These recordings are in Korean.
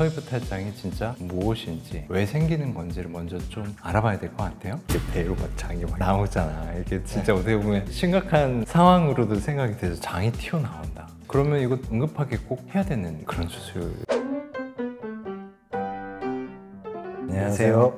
서해부 탈장이 진짜 무엇인지, 왜 생기는 건지를 먼저 좀 알아봐야 될 것 같아요. 이게 배로 막 장이 막 나오잖아. 이게 진짜 어떻게 보면 심각한 상황으로도 생각이 돼서 장이 튀어나온다. 그러면 이거 응급하게 꼭 해야 되는 그런 수술. 안녕하세요.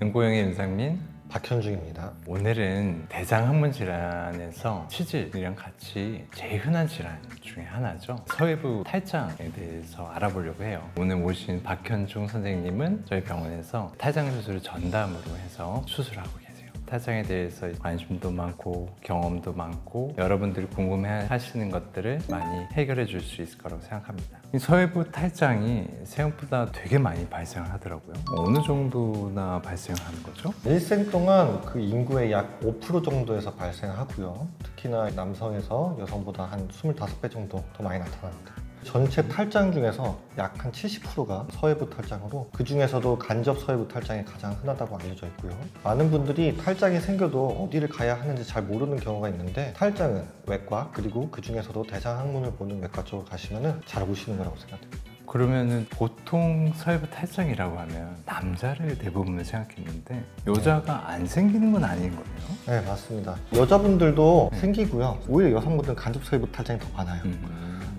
연고형의 윤상민, 박현중입니다. 오늘은 대장 항문 질환에서 치질이랑 같이 제일 흔한 질환 중에 하나죠. 서해부 탈장에 대해서 알아보려고 해요. 오늘 오신 박현중 선생님은 저희 병원에서 탈장 수술을 전담으로 해서 수술하고 계세요. 탈장에 대해서 관심도 많고 경험도 많고 여러분들이 궁금해 하시는 것들을 많이 해결해 줄 수 있을 거라고 생각합니다. 이 서해부 탈장이 생각보다 되게 많이 발생을 하더라고요. 어느 정도나 발생하는 거죠? 일생 동안 그 인구의 약 5% 정도에서 발생하고요. 특히나 남성에서 여성보다 한 25배 정도 더 많이 나타납니다. 전체 탈장 중에서 약 한 70%가 서해부 탈장으로, 그 중에서도 간접 서해부 탈장이 가장 흔하다고 알려져 있고요. 많은 분들이 탈장이 생겨도 어디를 가야 하는지 잘 모르는 경우가 있는데, 탈장은 외과, 그리고 그 중에서도 대장 항문을 보는 외과 쪽으로 가시면 잘 오시는 거라고 생각됩니다. 그러면은 보통 서해부 탈장이라고 하면 남자를 대부분 생각했는데 여자가 안 생기는 건 아닌 거예요? 네, 맞습니다. 여자분들도 생기고요. 오히려 여성분들은 간접 서해부 탈장이 더 많아요.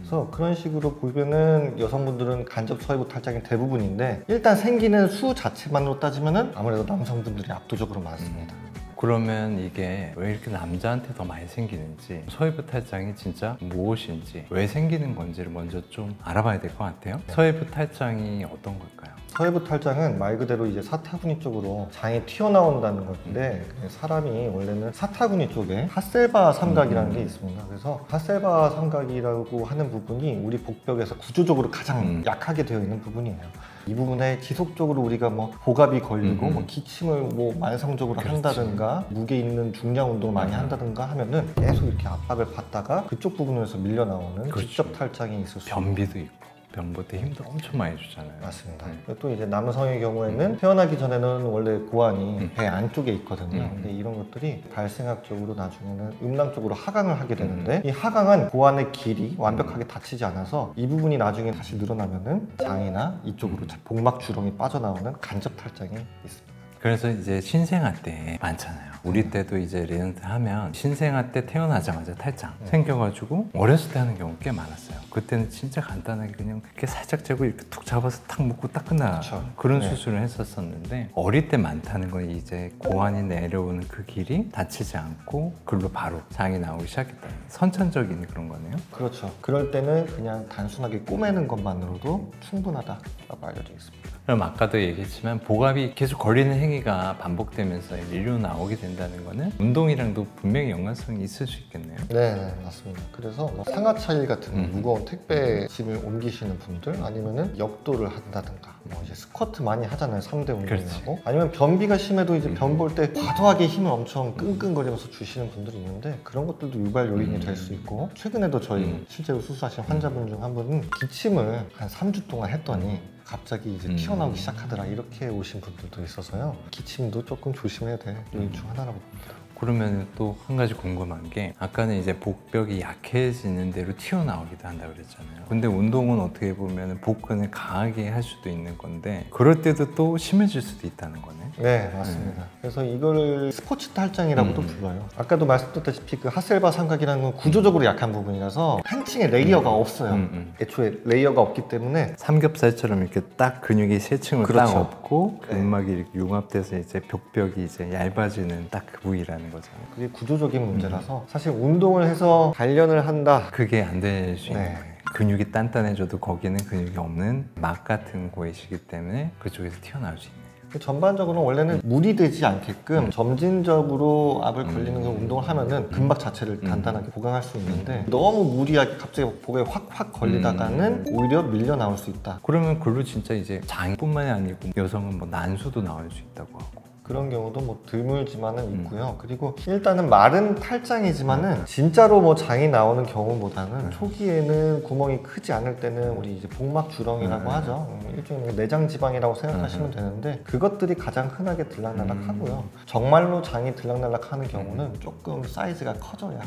그래서 그런 식으로 보면은 여성분들은 간접 서해부 탈장이 대부분인데, 일단 생기는 수 자체만으로 따지면은 아무래도 남성분들이 압도적으로 많습니다. 그러면 이게 왜 이렇게 남자한테 더 많이 생기는지, 서해부 탈장이 진짜 무엇인지, 왜 생기는 건지를 먼저 좀 알아봐야 될 것 같아요. 서해부 탈장이 어떤 걸까요? 서해부 탈장은 말 그대로 이제 사타구니 쪽으로 장이 튀어나온다는 건데, 사람이 원래는 사타구니 쪽에 핫셀바 삼각이라는 게 있습니다. 그래서 핫셀바 삼각이라고 하는 부분이 우리 복벽에서 구조적으로 가장 약하게 되어 있는 부분이에요. 이 부분에 지속적으로 우리가 뭐 복압이 걸리고 뭐 기침을 뭐 만성적으로 한다든가 무게 있는 중량 운동을 많이 한다든가 하면은 계속 이렇게 압박을 받다가 그쪽 부분에서 밀려 나오는 직접 탈장이 있을 수 있습니다. 변비도 있고 변보 때 힘도 엄청 많이 주잖아요. 맞습니다. 또 이제 남성의 경우에는 태어나기 전에는 원래 고환이 배 안쪽에 있거든요. 근데 이런 것들이 발생학적으로 나중에는 음낭 쪽으로 하강을 하게 되는데, 이 하강한 고환의 길이 완벽하게 닫히지 않아서 이 부분이 나중에 다시 늘어나면은 장이나 이쪽으로 복막 주렁이 빠져나오는 간접 탈장이 있습니다. 그래서 이제 신생아 때 많잖아요. 우리 때도 이제 레전트 하면 신생아 때 태어나자마자 탈장 생겨가지고 어렸을 때 하는 경우 꽤 많았어요. 그때는 진짜 간단하게 그냥 이렇게 살짝 재고 이렇게 툭 잡아서 탁 묶고 딱 끝나. 그런 수술을 했었었는데, 어릴 때 많다는 건 이제 고환이 내려오는 그 길이 닫히지 않고 글로 바로 장이 나오기 시작했다. 선천적인 그런 거네요. 그렇죠. 그럴 때는 그냥 단순하게 꼬매는 것만으로도 충분하다라고 알려져 있습니다. 그럼 아까도 얘기했지만 복압이 계속 걸리는 행위가 반복되면서 일로 나오게 된다는 거는 운동이랑도 분명히 연관성이 있을 수 있겠네요. 네, 맞습니다. 그래서 뭐 상하차일 같은 무거운 택배 짐을 옮기시는 분들, 아니면은 역도를 한다든가, 뭐 이제 스쿼트 많이 하잖아요. 3대 운동이라고. 아니면 변비가 심해도 이제 변 볼 때 과도하게 힘을 엄청 끙끙거리면서 주시는 분들이 있는데, 그런 것들도 유발 요인이 될 수 있고, 최근에도 저희 실제로 수술하신 환자분 중 한 분은 기침을 한 3주 동안 했더니 갑자기 이제 튀어나오기 시작하더라, 이렇게 오신 분들도 있어서요. 기침도 조금 조심해야 될 요인 중 하나라고 봅니다. 그러면 또 한 가지 궁금한 게, 아까는 이제 복벽이 약해지는 대로 튀어나오기도 한다고 그랬잖아요. 근데 운동은 어떻게 보면 복근을 강하게 할 수도 있는 건데, 그럴 때도 또 심해질 수도 있다는 거네. 네, 맞습니다. 그래서 이거를 스포츠 탈장이라고도 불러요. 아까도 말씀드렸다시피 그 핫셀바 삼각이라는 건 구조적으로 약한 부분이라서 팬층에 레이어가 없어요. 애초에 레이어가 없기 때문에 삼겹살처럼 이렇게 딱 근육이 세 층으로 딱 없고 근막이 이렇게 융합돼서 이제 벽벽이 이제 얇아지는 딱 그 부위라는 거잖아요. 그게 구조적인 문제라서 사실 운동을 해서 단련을 한다, 그게 안 될 수 있는 거예요. 근육이 단단해져도 거기는 근육이 없는 막 같은 곳이기 때문에 그쪽에서 튀어나올 수 있네요. 전반적으로 원래는 무리되지 않게끔 점진적으로 압을 걸리는 운동을 하면은 근막 자체를 단단하게 보강할 수 있는데, 너무 무리하게 갑자기 복에 확 걸리다가는 오히려 밀려 나올 수 있다. 그러면 글로 진짜 이제 장뿐만이 아니고 여성은 뭐 난수도 나올 수 있다고 하고. 그런 경우도 뭐 드물지만은 있고요. 그리고 일단은 말은 탈장이지만은 진짜로 뭐 장이 나오는 경우보다는 초기에는 구멍이 크지 않을 때는 우리 이제 복막 주렁이라고 하죠. 일종의 내장 지방이라고 생각하시면 되는데 그것들이 가장 흔하게 들락날락 하고요. 정말로 장이 들락날락 하는 경우는 조금 사이즈가 커져야.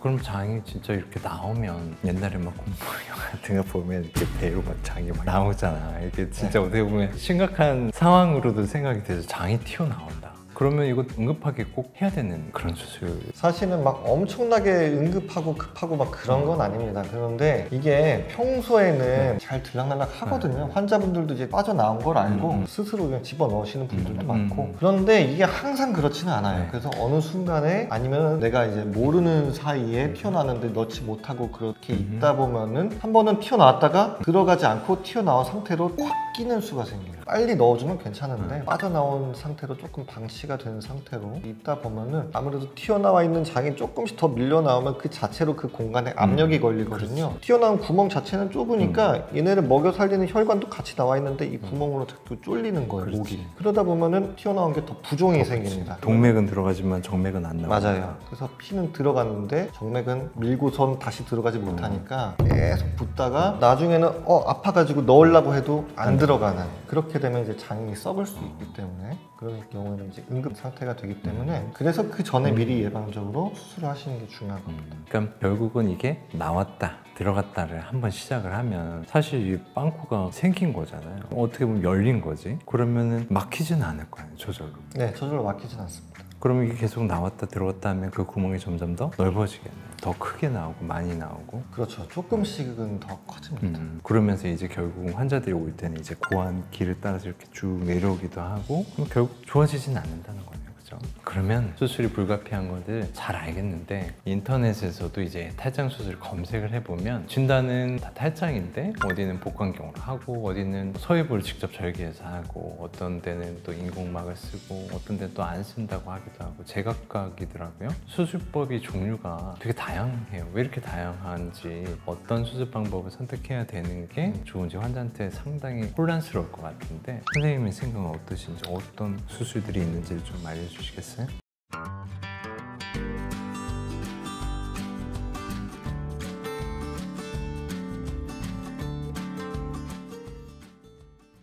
그럼 장이 진짜 이렇게 나오면 옛날에 막 공포 영화 같은 거 보면 이렇게 배우 막 장이 막 나오잖아. 이게 진짜 어떻게 보면 심각한 상황으로도 생각이 돼서 장이 튀어나온다. 그러면 이거 응급하게 꼭 해야 되는 그런 수술. 사실은 막 엄청나게 응급하고 급하고 막 그런 건 아닙니다. 그런데 이게 평소에는 잘 들락날락 하거든요. 환자분들도 이제 빠져나온 걸 알고 스스로 그냥 집어넣으시는 분들도 많고. 그런데 이게 항상 그렇지는 않아요. 그래서 어느 순간에 아니면 내가 이제 모르는 사이에 튀어나왔는데 넣지 못하고 그렇게 있다 보면은 한 번은 튀어나왔다가 들어가지 않고 튀어나온 상태로 꽉 끼는 수가 생겨요. 빨리 넣어주면 괜찮은데 빠져나온 상태로 조금 방치가 된 상태로 있다 보면은 아무래도 튀어나와 있는 장이 조금씩 더 밀려 나오면 그 자체로 그 공간에 압력이 걸리거든요. 튀어나온 구멍 자체는 좁으니까 얘네를 먹여 살리는 혈관도 같이 나와 있는데 이 구멍으로 자꾸 쫄리는 거예요. 목이. 그러다 보면은 튀어나온 게 더 부종이 생깁니다. 동맥은 들어가지만 정맥은 안 나와요. 맞아요. 그래서 피는 들어갔는데 정맥은 밀고선 다시 들어가지 못하니까 계속 붓다가 나중에는 아파가지고 넣으려고 해도 안 들어가는, 그렇게 되면 이제 장이 썩을 수 있기 때문에 그런 경우에는 이제 응급 상태가 되기 때문에 그래서 그 전에 미리 예방적으로 수술을 하시는 게 중요한 겁니다. 그러니까 결국은 이게 나왔다 들어갔다를 한번 시작을 하면 사실 이 빵꾸가 생긴 거잖아요. 어떻게 보면 열린 거지. 그러면은 막히지는 않을 거 아니에요, 저절로. 네, 저절로 막히진 않습니다. 그러면 이게 계속 나왔다 들어갔다 하면 그 구멍이 점점 더 넓어지겠네요. 더 크게 나오고 많이 나오고. 그렇죠. 조금씩은 더 커집니다. 그러면서 이제 결국 환자들이 올 때는 이제 고환 길을 따라서 이렇게 쭉 내려오기도 하고 그럼 결국 좋아지진 않는다는 거네요. 그죠? 그러면 수술이 불가피한 것을 잘 알겠는데 인터넷에서도 이제 탈장 수술 검색을 해보면 진단은 다 탈장인데 어디는 복강경으로 하고 어디는 서해부를 직접 절개해서 하고 어떤 데는 또 인공막을 쓰고 어떤 데는 또 안 쓴다고 하기도 하고 제각각이더라고요. 수술법이 종류가 되게 다양해요. 왜 이렇게 다양한지 어떤 수술 방법을 선택해야 되는 게 좋은지 환자한테 상당히 혼란스러울 것 같은데 선생님의 생각은 어떠신지 어떤 수술들이 있는지를 좀 알려주시겠어요?